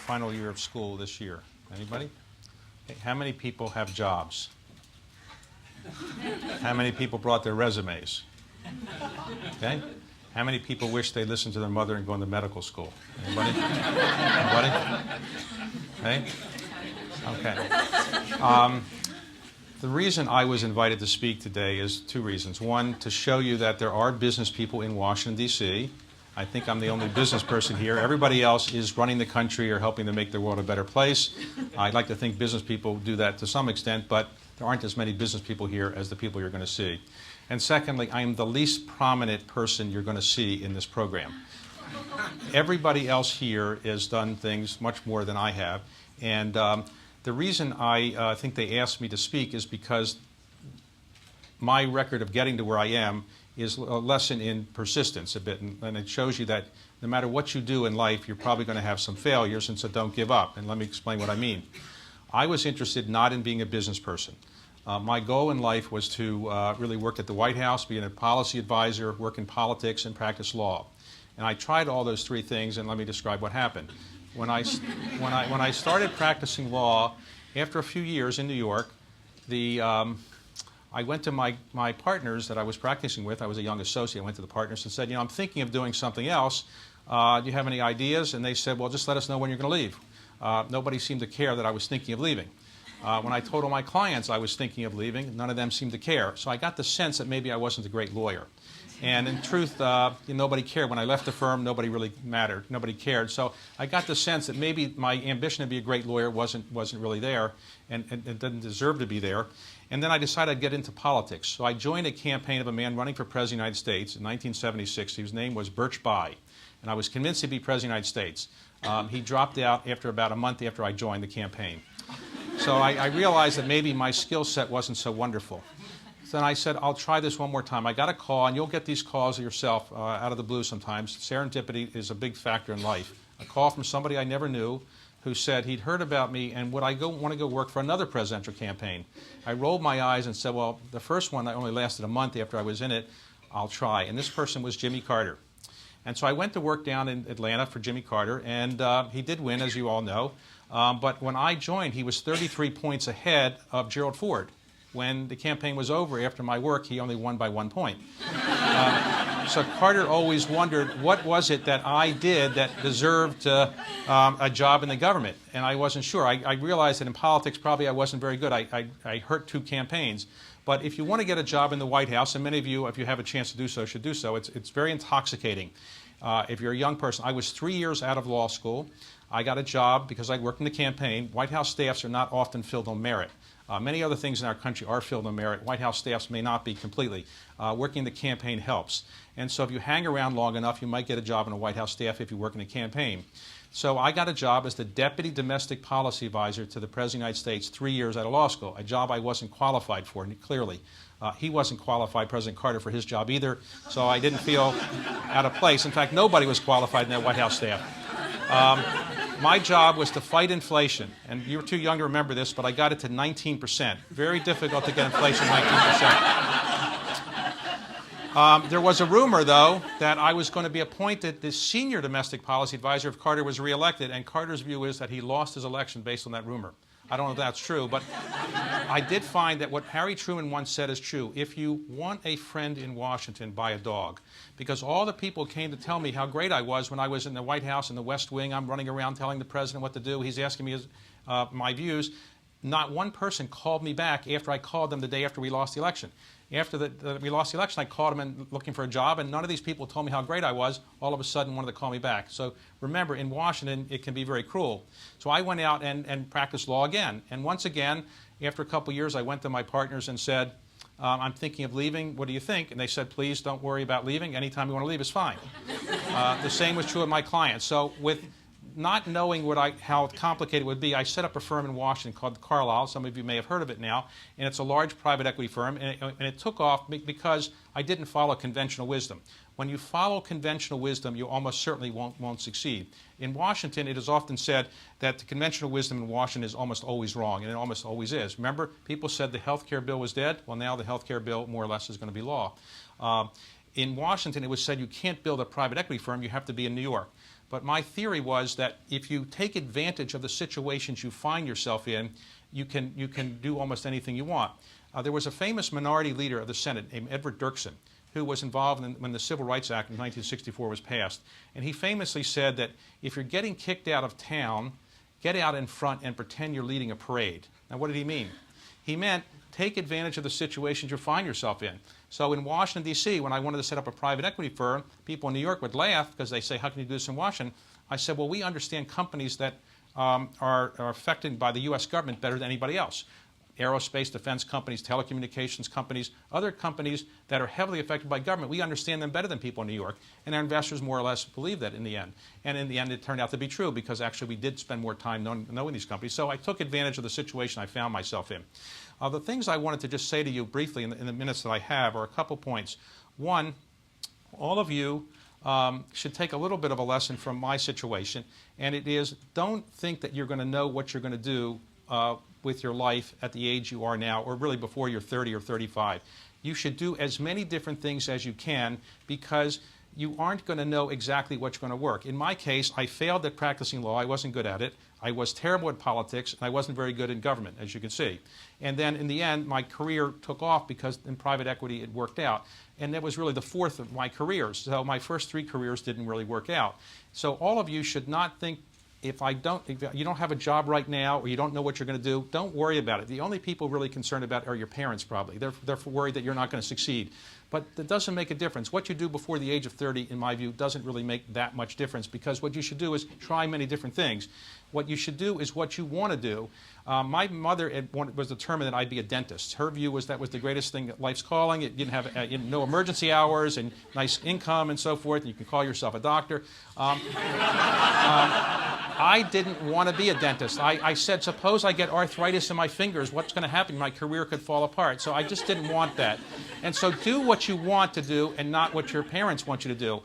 final year of school this year? Anybody? Okay. How many people have jobs? How many people brought their resumes? Okay. How many people wish they listened to their mother and go into medical school? Anybody? Anybody? Okay. Okay. The reason I was invited to speak today is two reasons. One, to show you that there are business people in Washington, D.C. I think I'm the only business person here. Everybody else is running the country or helping to make the world a better place. I'd like to think business people do that to some extent, but there aren't as many business people here as the people you're going to see. And secondly, I am the least prominent person you're going to see in this program. Everybody else here has done things much more than I have. And the reason I think they asked me to speak is because my record of getting to where I am is a lesson in persistence a bit. And it shows you that no matter what you do in life, you're probably going to have some failures, and so don't give up. And let me explain what I mean. I was interested not in being a business person. My goal in life was to really work at the White House, be a policy advisor, work in politics, and practice law. And I tried all those three things, and let me describe what happened. When I started practicing law, after a few years in New York, I went to my partners that I was practicing with. I was a young associate. I went to the partners and said, I'm thinking of doing something else. Do you have any ideas? And they said, well, just let us know when you're going to leave. Nobody seemed to care that I was thinking of leaving. When I told all my clients I was thinking of leaving, none of them seemed to care. So I got the sense that maybe I wasn't a great lawyer. And in truth, nobody cared. When I left the firm, nobody really mattered. Nobody cared. So I got the sense that maybe my ambition to be a great lawyer wasn't really there and didn't deserve to be there. And then I decided I'd get into politics. So I joined a campaign of a man running for President of the United States in 1976. His name was Birch Bayh. And I was convinced he'd be President of the United States. He dropped out after about a month after I joined the campaign. So I realized that maybe my skill set wasn't so wonderful. So then I said, I'll try this one more time. I got a call, and you'll get these calls yourself out of the blue sometimes. Serendipity is a big factor in life. A call from somebody I never knew who said he'd heard about me and would I want to go work for another presidential campaign. I rolled my eyes and said, well, the first one only lasted a month after I was in it. I'll try. And this person was Jimmy Carter. And so I went to work down in Atlanta for Jimmy Carter, and he did win, as you all know. But when I joined, he was 33 points ahead of Gerald Ford. When the campaign was over, after my work, he only won by 1 point. So Carter always wondered, what was it that I did that deserved a job in the government? And I wasn't sure. I realized that in politics, probably I wasn't very good. I hurt 2 campaigns. But if you want to get a job in the White House, and many of you, if you have a chance to do so, should do so, it's very intoxicating. If you're a young person, I was 3 years out of law school. I got a job because I worked in the campaign. White House staffs are not often filled on merit. Many other things in our country are filled on merit. White House staffs may not be completely. Working in the campaign helps. And so if you hang around long enough, you might get a job in a White House staff if you work in a campaign. So I got a job as the Deputy Domestic Policy Advisor to the President of the United States 3 years out of law school, a job I wasn't qualified for, clearly. He wasn't qualified, President Carter, for his job either, so I didn't feel out of place. In fact, nobody was qualified in that White House staff. My job was to fight inflation, and you're too young to remember this, but I got it to 19%. Very difficult to get inflation 19%. There was a rumor, though, that I was going to be appointed the senior domestic policy advisor if Carter was reelected, and Carter's view is that he lost his election based on that rumor. I don't know if that's true, but I did find that what Harry Truman once said is true. If you want a friend in Washington, buy a dog. Because all the people came to tell me how great I was when I was in the White House in the West Wing. I'm running around telling the president what to do. He's asking me my views. Not one person called me back after I called them the day after we lost the election. After we lost the election, I called them looking for a job, and none of these people told me how great I was. All of a sudden, wanted to call me back. So remember, in Washington, it can be very cruel. So I went out and practiced law again. And once again, after a couple years, I went to my partners and said, I'm thinking of leaving. What do you think? And they said, please don't worry about leaving. Anytime you want to leave is fine. The same was true of my clients. So with not knowing how complicated it would be, I set up a firm in Washington called Carlyle. Some of you may have heard of it now. And it's a large private equity firm. And it took off because I didn't follow conventional wisdom. When you follow conventional wisdom, you almost certainly won't succeed. In Washington, it is often said that the conventional wisdom in Washington is almost always wrong, and it almost always is. Remember, people said the health care bill was dead. Well, now the health care bill, more or less, is going to be law. In Washington, it was said you can't build a private equity firm. You have to be in New York. But my theory was that if you take advantage of the situations you find yourself in, you can do almost anything you want. There was a famous minority leader of the Senate named Edward Dirksen, who was involved when the Civil Rights Act in 1964 was passed. And he famously said that if you're getting kicked out of town, get out in front and pretend you're leading a parade. Now, what did he mean? He meant take advantage of the situations you find yourself in. So in Washington, D.C., when I wanted to set up a private equity firm, people in New York would laugh because they say, how can you do this in Washington? I said, well, we understand companies that are affected by the U.S. government better than anybody else. Aerospace, defense companies, telecommunications companies, other companies that are heavily affected by government. We understand them better than people in New York, and our investors more or less believe that in the end. And in the end, it turned out to be true because actually we did spend more time knowing these companies. So I took advantage of the situation I found myself in. The things I wanted to just say to you briefly in the minutes that I have are a couple points. One, all of you should take a little bit of a lesson from my situation, and it is don't think that you're going to know what you're going to do with your life at the age you are now, or really before you're 30 or 35. You should do as many different things as you can because you aren't going to know exactly what's going to work. In my case, I failed at practicing law. I wasn't good at it. I was terrible at politics, and I wasn't very good in government, as you can see. And then in the end, my career took off because in private equity it worked out. And that was really the fourth of my careers. So my first three careers didn't really work out. So all of you should not think if you don't have a job right now or you don't know what you're going to do, don't worry about it. The only people really concerned about are your parents probably. They're worried that you're not going to succeed. But it doesn't make a difference. What you do before the age of 30, in my view, doesn't really make that much difference because what you should do is try many different things. What you should do is what you want to do. My mother was determined that I'd be a dentist. Her view was that was the greatest thing that life's calling. It didn't have no emergency hours and nice income and so forth, and you can call yourself a doctor. I didn't want to be a dentist. I said, suppose I get arthritis in my fingers, what's going to happen? My career could fall apart. So I just didn't want that. And so do what you want to do and not what your parents want you to do.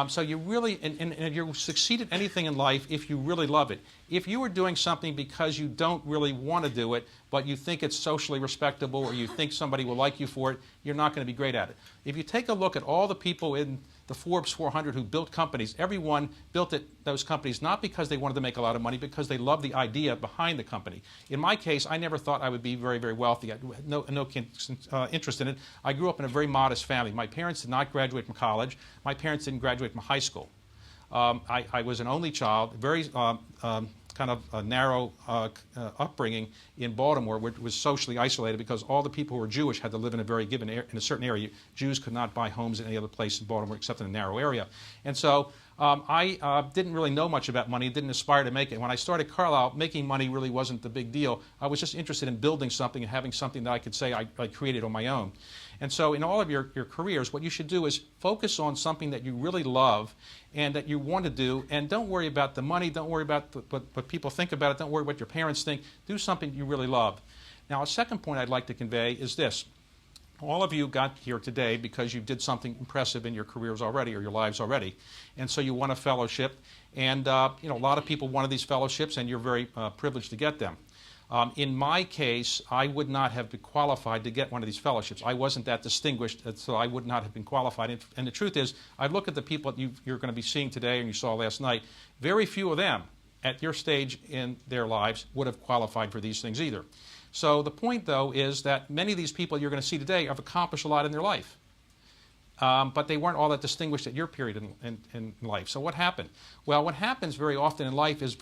So you really, and you succeed at anything in life if you really love it. If you are doing something because you don't really want to do it, but you think it's socially respectable or you think somebody will like you for it, you're not going to be great at it. If you take a look at all the people in the Forbes 400 who built companies, everyone built those companies not because they wanted to make a lot of money, because they loved the idea behind the company. In my case, I never thought I would be very, very wealthy. I had no interest in it. I grew up in a very modest family. My parents did not graduate from college. My parents didn't graduate from high school. I was an only child, very kind of a narrow upbringing in Baltimore, which was socially isolated because all the people who were Jewish had to live in a certain area. Jews could not buy homes in any other place in Baltimore except in a narrow area. And so I didn't really know much about money, didn't aspire to make it. When I started Carlyle, making money really wasn't the big deal. I was just interested in building something and having something that I could say I created on my own. And so in all of your careers, what you should do is focus on something that you really love and that you want to do, and don't worry about the money, don't worry about what people think about it, don't worry what your parents think. Do something you really love. Now, a second point I'd like to convey is this. All of you got here today because you did something impressive in your careers already or your lives already, and so you won a fellowship, and a lot of people wanted these fellowships, and you're very privileged to get them. In my case, I would not have been qualified to get one of these fellowships. I wasn't that distinguished, so I would not have been qualified. And the truth is, I look at the people that you're going to be seeing today and you saw last night, very few of them at your stage in their lives would have qualified for these things either. So the point, though, is that many of these people you're going to see today have accomplished a lot in their life. But they weren't all that distinguished at your period in life. So what happened? Well, what happens very often in life is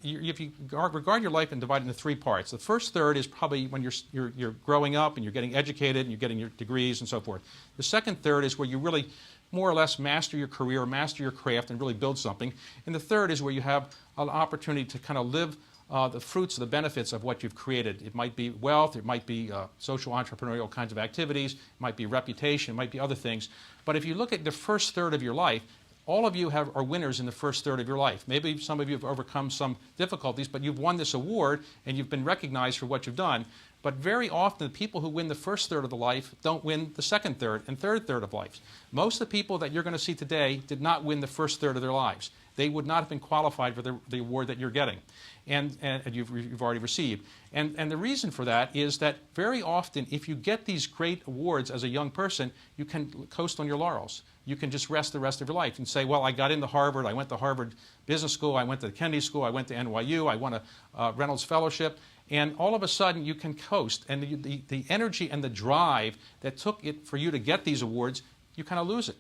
if you regard your life and divide it into three parts. The first third is probably when you're growing up and you're getting educated and you're getting your degrees and so forth. The second third is where you really more or less master your career, master your craft, and really build something. And the third is where you have an opportunity to kind of live the fruits, the benefits of what you've created. It might be wealth, it might be social entrepreneurial kinds of activities, it might be reputation, it might be other things. But if you look at the first third of your life, all of you are winners in the first third of your life. Maybe some of you have overcome some difficulties, but you've won this award and you've been recognized for what you've done. But very often, the people who win the first third of the life don't win the second third and third third of life. Most of the people that you're going to see today did not win the first third of their lives. they would not have been qualified for the award that you're getting and you've already received. And the reason for that is that very often, if you get these great awards as a young person, you can coast on your laurels. You can just rest the rest of your life and say, well, I got into Harvard, I went to Harvard Business School, I went to Kennedy School, I went to NYU, I won a Reynolds Fellowship, and all of a sudden you can coast. And the energy and the drive that took it for you to get these awards, you kind of lose it.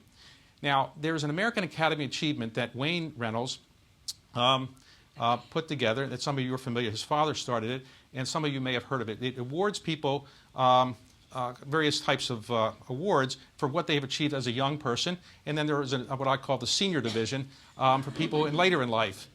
Now, there's an American Academy Achievement that Wayne Reynolds put together, that some of you are familiar. His father started it, and some of you may have heard of it. It awards people various types of awards for what they have achieved as a young person, and then there is what I call the senior division for people later in life.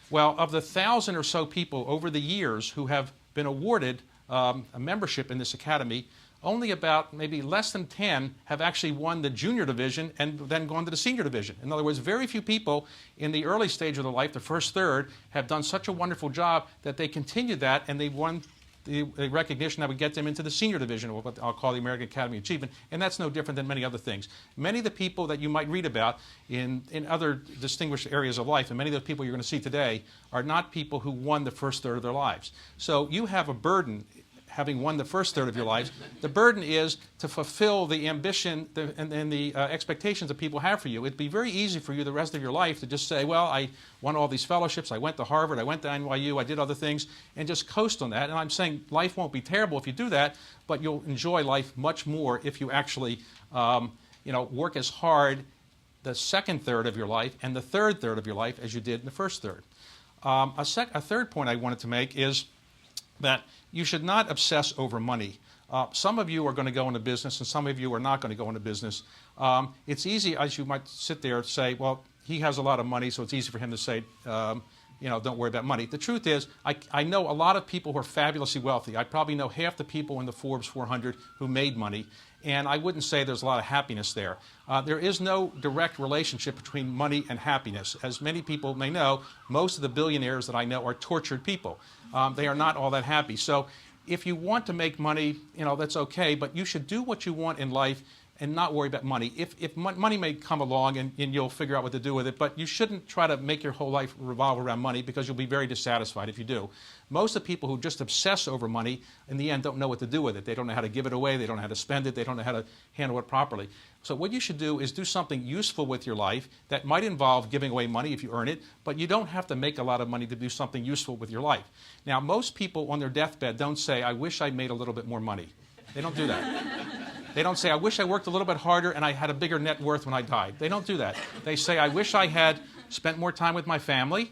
Well, of the 1,000 or so people over the years who have been awarded a membership in this academy, only about maybe less than 10 have actually won the junior division and then gone to the senior division. In other words, very few people in the early stage of their life, the first third, have done such a wonderful job that they continued that and they won the recognition that would get them into the senior division, or what I'll call the American Academy Achievement, and that's no different than many other things. Many of the people that you might read about in other distinguished areas of life, and many of the people you're going to see today, are not people who won the first third of their lives. So you have a burden, having won the first third of your lives. The burden is to fulfill the ambition and the expectations that people have for you. It'd be very easy for you the rest of your life to just say, well, I won all these fellowships, I went to Harvard, I went to NYU, I did other things, and just coast on that. And I'm saying life won't be terrible if you do that, but you'll enjoy life much more if you actually work as hard the second third of your life and the third third of your life as you did in the first third. A third point I wanted to make is that you should not obsess over money. Some of you are going to go into business and some of you are not going to go into business. It's easy, as you might sit there and say, well, he has a lot of money, so it's easy for him to say, don't worry about money. The truth is, I know a lot of people who are fabulously wealthy. I probably know half the people in the Forbes 400 who made money, and I wouldn't say there's a lot of happiness there. There is no direct relationship between money and happiness. As many people may know, most of the billionaires that I know are tortured people. They are not all that happy. So if you want to make money, that's okay, but you should do what you want in life and not worry about money. If money may come along and you'll figure out what to do with it, but you shouldn't try to make your whole life revolve around money because you'll be very dissatisfied if you do. Most of the people who just obsess over money, in the end, don't know what to do with it. They don't know how to give it away. They don't know how to spend it. They don't know how to handle it properly. So what you should do is do something useful with your life that might involve giving away money if you earn it, but you don't have to make a lot of money to do something useful with your life. Now, most people on their deathbed don't say, I wish I made a little bit more money. They don't do that. They don't say, I wish I worked a little bit harder and I had a bigger net worth when I died. They don't do that. They say, I wish I had spent more time with my family.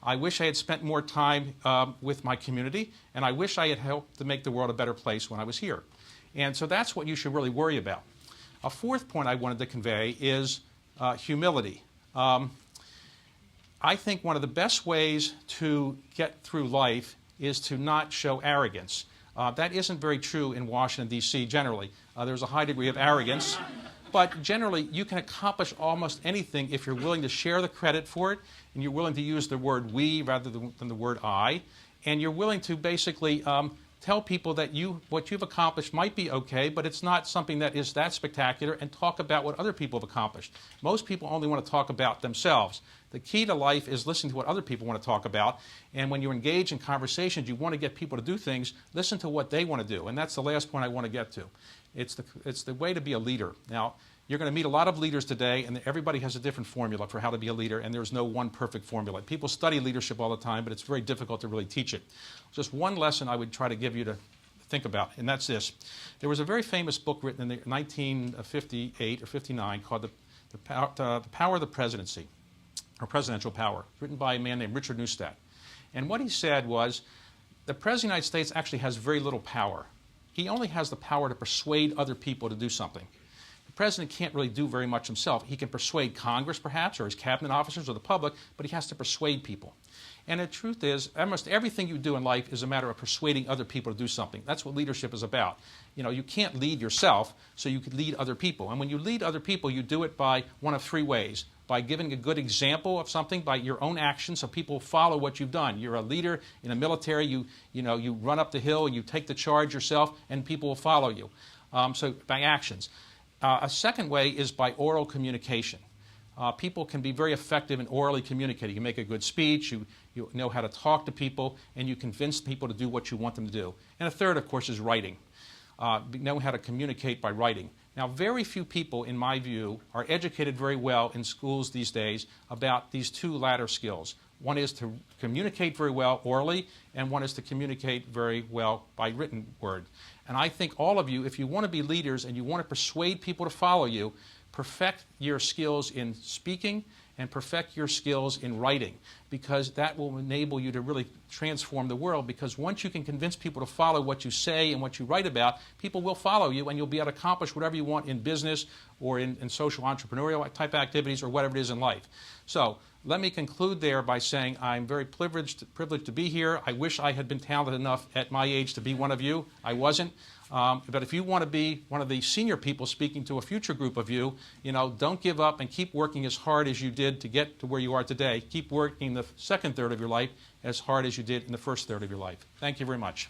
I wish I had spent more time with my community. And I wish I had helped to make the world a better place when I was here. And so that's what you should really worry about. A fourth point I wanted to convey is humility. I think one of the best ways to get through life is to not show arrogance. That isn't very true in Washington, D.C. generally. There's a high degree of arrogance. But generally, you can accomplish almost anything if you're willing to share the credit for it, and you're willing to use the word we rather than the word I, and you're willing to basically tell people that what you've accomplished might be okay, but it's not something that is that spectacular, and talk about what other people have accomplished. Most people only want to talk about themselves. The key to life is listening to what other people want to talk about, and when you engage in conversations, you want to get people to do things, listen to what they want to do, and that's the last point I want to get to. It's the way to be a leader. Now, you're going to meet a lot of leaders today, and everybody has a different formula for how to be a leader, and there's no one perfect formula. People study leadership all the time, but it's very difficult to really teach it. Just one lesson I would try to give you to think about, and that's this. There was a very famous book written in 1958 or 59 called The Power of the Presidency, or Presidential Power, written by a man named Richard Neustadt. And what he said was, the President of the United States actually has very little power. He only has the power to persuade other people to do something. The president can't really do very much himself. He can persuade Congress, perhaps, or his cabinet officers, or the public, but he has to persuade people. And the truth is, almost everything you do in life is a matter of persuading other people to do something. That's what leadership is about. You can't lead yourself, so you could lead other people. And when you lead other people, you do it by one of three ways. By giving a good example of something, by your own actions, so people follow what you've done. You're a leader in the military. You run up the hill, and you take the charge yourself, and people will follow you. So by actions. A second way is by oral communication. people can be very effective in orally communicating. You make a good speech, you know how to talk to people, and you convince people to do what you want them to do. And a third, of course, is writing. Know how to communicate by writing. Now, very few people, in my view, are educated very well in schools these days about these two latter skills. One is to communicate very well orally, and one is to communicate very well by written word. And I think all of you, if you want to be leaders and you want to persuade people to follow you, perfect your skills in speaking and perfect your skills in writing, because that will enable you to really transform the world. Because once you can convince people to follow what you say and what you write about, people will follow you, and you'll be able to accomplish whatever you want in business or in social entrepreneurial type activities or whatever it is in life. So let me conclude there by saying I'm very privileged to be here. I wish I had been talented enough at my age to be one of you. I wasn't. But if you want to be one of the senior people speaking to a future group of you, don't give up and keep working as hard as you did to get to where you are today. Keep working the second third of your life as hard as you did in the first third of your life. Thank you very much.